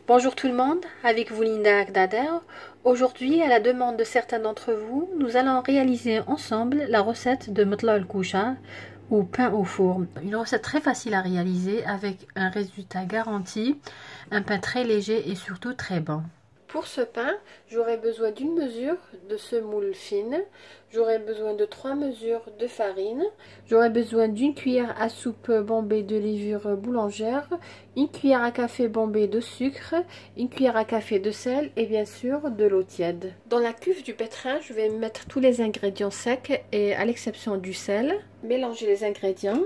Bonjour tout le monde, avec vous Linda Agdader. Aujourd'hui, à la demande de certains d'entre vous, nous allons réaliser ensemble la recette de matla al-kusha ou pain au four. Une recette très facile à réaliser avec un résultat garanti, un pain très léger et surtout très bon. Pour ce pain, j'aurai besoin d'une mesure de semoule fine, j'aurai besoin de 3 mesures de farine, j'aurai besoin d'une cuillère à soupe bombée de levure boulangère, une cuillère à café bombée de sucre, une cuillère à café de sel et bien sûr de l'eau tiède. Dans la cuve du pétrin, je vais mettre tous les ingrédients secs et à l'exception du sel. Mélanger les ingrédients.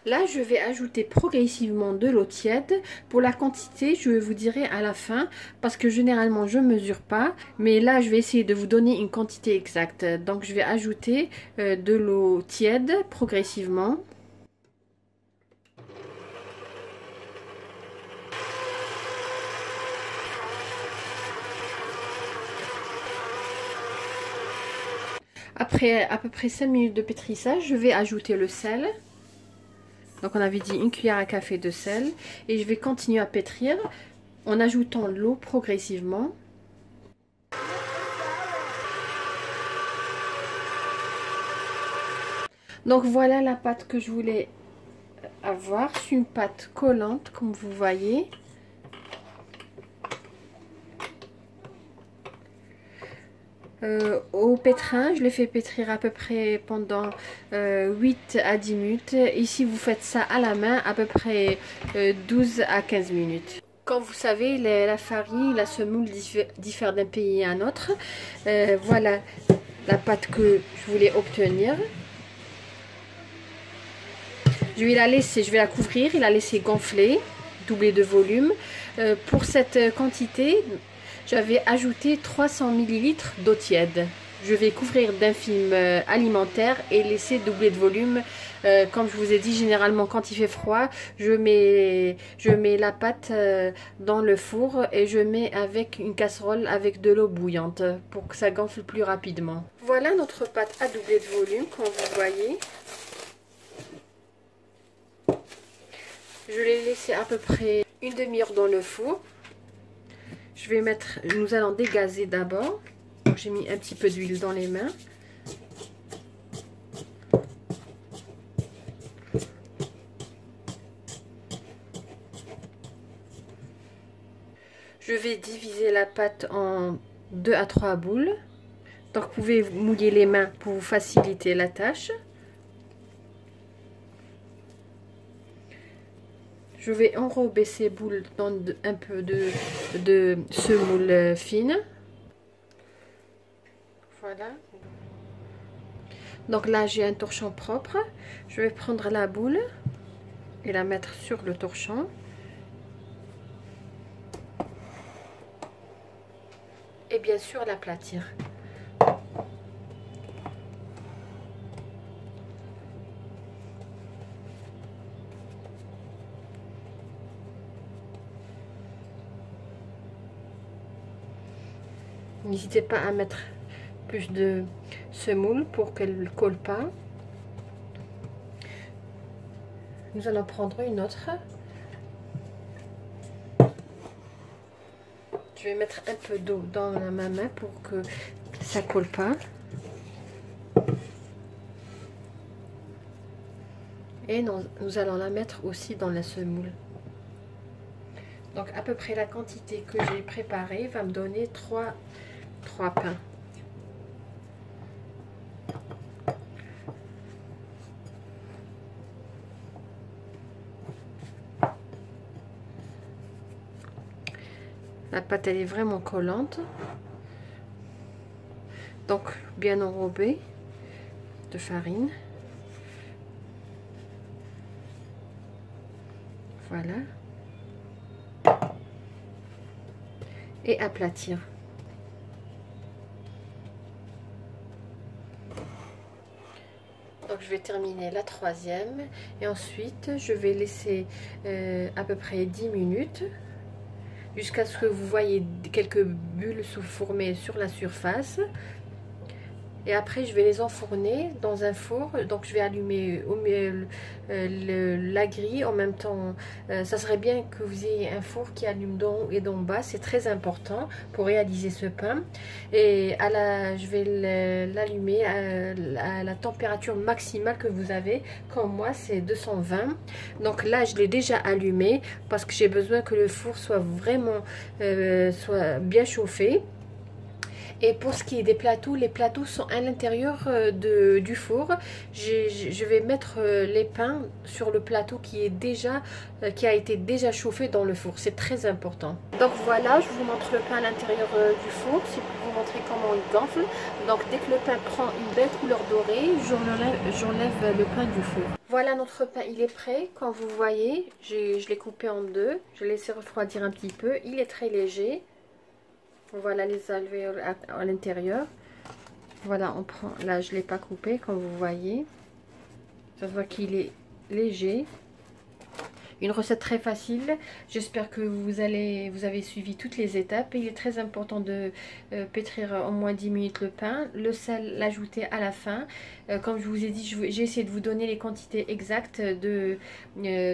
Là, je vais ajouter progressivement de l'eau tiède. Pour la quantité, je vous dirai à la fin parce que généralement, je ne mesure pas. Mais là, je vais essayer de vous donner une quantité exacte. Donc, je vais ajouter de l'eau tiède progressivement. Après à peu près 5 minutes de pétrissage, je vais ajouter le sel. Donc on avait dit une cuillère à café de sel. Et je vais continuer à pétrir en ajoutant l'eau progressivement. Donc voilà la pâte que je voulais avoir. C'est une pâte collante comme vous voyez. Au pétrin, je l'ai fait pétrir à peu près pendant 8 à 10 minutes. Ici, vous faites ça à la main à peu près 12 à 15 minutes. Comme vous savez, la farine, la semoule diffère d'un pays à un autre. Voilà la pâte que je voulais obtenir. Je vais la laisser, je vais la couvrir et la laisser gonfler, doubler de volume. Pour cette quantité, j'avais ajouté 300 ml d'eau tiède. Je vais couvrir d'un film alimentaire et laisser doubler de volume. Comme je vous ai dit, généralement quand il fait froid, je mets la pâte dans le four et je mets avec une casserole avec de l'eau bouillante pour que ça gonfle plus rapidement. Voilà notre pâte à doubler de volume, comme vous voyez. Je l'ai laissé à peu près une demi-heure dans le four. Nous allons dégazer d'abord. J'ai mis un petit peu d'huile dans les mains. Je vais diviser la pâte en 2 à 3 boules. Donc vous pouvez mouiller les mains pour vous faciliter la tâche. Je vais enrober ces boules dans un peu de semoule fine. Voilà. Donc là, j'ai un torchon propre. Je vais prendre la boule et la mettre sur le torchon. Et bien sûr, l'aplatir. N'hésitez pas à mettre plus de semoule pour qu'elle ne colle pas. Nous allons prendre une autre. Je vais mettre un peu d'eau dans ma main pour que ça ne colle pas. Et nous allons la mettre aussi dans la semoule. Donc à peu près la quantité que j'ai préparée va me donner 3 pains. La pâte elle est vraiment collante. Donc bien enrobée de farine. Voilà. Et aplatir. Donc je vais terminer la troisième et ensuite je vais laisser à peu près 10 minutes jusqu'à ce que vous voyez quelques bulles se former sur la surface. Et après, je vais les enfourner dans un four. Donc, je vais allumer au mieux la grille. En même temps, ça serait bien que vous ayez un four qui allume d'en haut et d'en bas. C'est très important pour réaliser ce pain. Et je vais l'allumer à la température maximale que vous avez. Comme moi, c'est 220. Donc là, je l'ai déjà allumé parce que j'ai besoin que le four soit vraiment soit bien chauffé. Et pour ce qui est des plateaux, les plateaux sont à l'intérieur du four. Je vais mettre les pains sur le plateau qui a été déjà chauffé dans le four. C'est très important. Donc voilà, je vous montre le pain à l'intérieur du four. C'est pour vous montrer comment il gonfle. Donc dès que le pain prend une belle couleur dorée, j'enlève le pain du four. Voilà, notre pain, il est prêt. Comme vous voyez, je l'ai coupé en deux. Je l'ai laissé refroidir un petit peu. Il est très léger. Voilà les alvéoles à l'intérieur. Voilà, on prend. Là, je ne l'ai pas coupé, comme vous voyez. Ça se voit qu'il est léger. Une recette très facile. J'espère que vous avez suivi toutes les étapes. Et il est très important de pétrir au moins 10 minutes le pain. Le sel, l'ajouter à la fin. Comme je vous ai dit, j'ai essayé de vous donner les quantités exactes de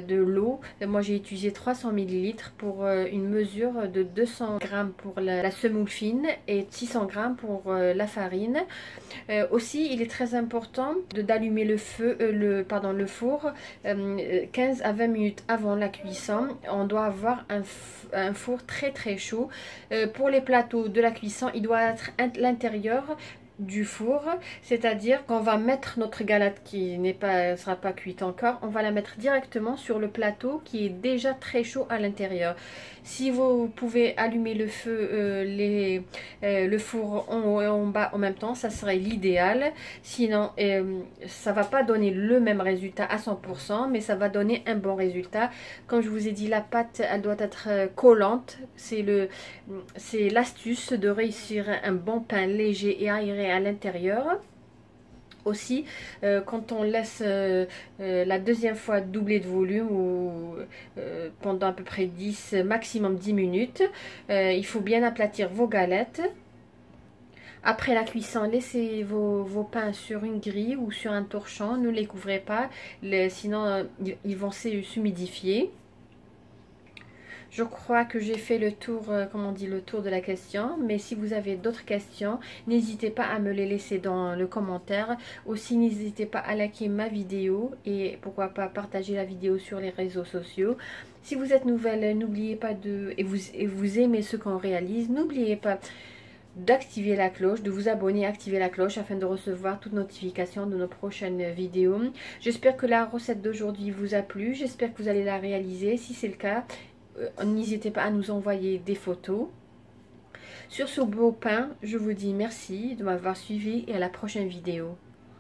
l'eau. Moi, j'ai utilisé 300 ml pour une mesure de 200 g pour la semoule fine et 600 g pour la farine. Aussi, il est très important d'allumer le four 15 à 20 minutes avant la cuisson. On doit avoir un four très très chaud. Pour les plateaux de la cuisson, il doit être à l'intérieur du four, c'est-à-dire qu'on va mettre notre galette qui sera pas cuite encore, on va la mettre directement sur le plateau qui est déjà très chaud à l'intérieur. Si vous pouvez allumer le feu, le four en haut et en bas en même temps, ça serait l'idéal. Sinon, ça va pas donner le même résultat à 100%, mais ça va donner un bon résultat. Comme je vous ai dit, la pâte, elle doit être collante. C'est l'astuce de réussir un bon pain léger et aéré à l'intérieur. Aussi, quand on laisse la deuxième fois doubler de volume ou pendant à peu près 10, maximum 10 minutes, il faut bien aplatir vos galettes. Après la cuisson, laissez vos pains sur une grille ou sur un torchon. Ne les couvrez pas, sinon ils vont s'humidifier. Je crois que j'ai fait le tour, le tour de la question. Mais si vous avez d'autres questions, n'hésitez pas à me les laisser dans le commentaire. Aussi, n'hésitez pas à liker ma vidéo et pourquoi pas partager la vidéo sur les réseaux sociaux. Si vous êtes nouvelle, n'oubliez pas et vous aimez ce qu'on réalise, n'oubliez pas d'activer la cloche, de vous abonner, activer la cloche afin de recevoir toutes notifications de nos prochaines vidéos. J'espère que la recette d'aujourd'hui vous a plu. J'espère que vous allez la réaliser. Si c'est le cas, n'hésitez pas à nous envoyer des photos. Sur ce beau pain, je vous dis merci de m'avoir suivi et à la prochaine vidéo.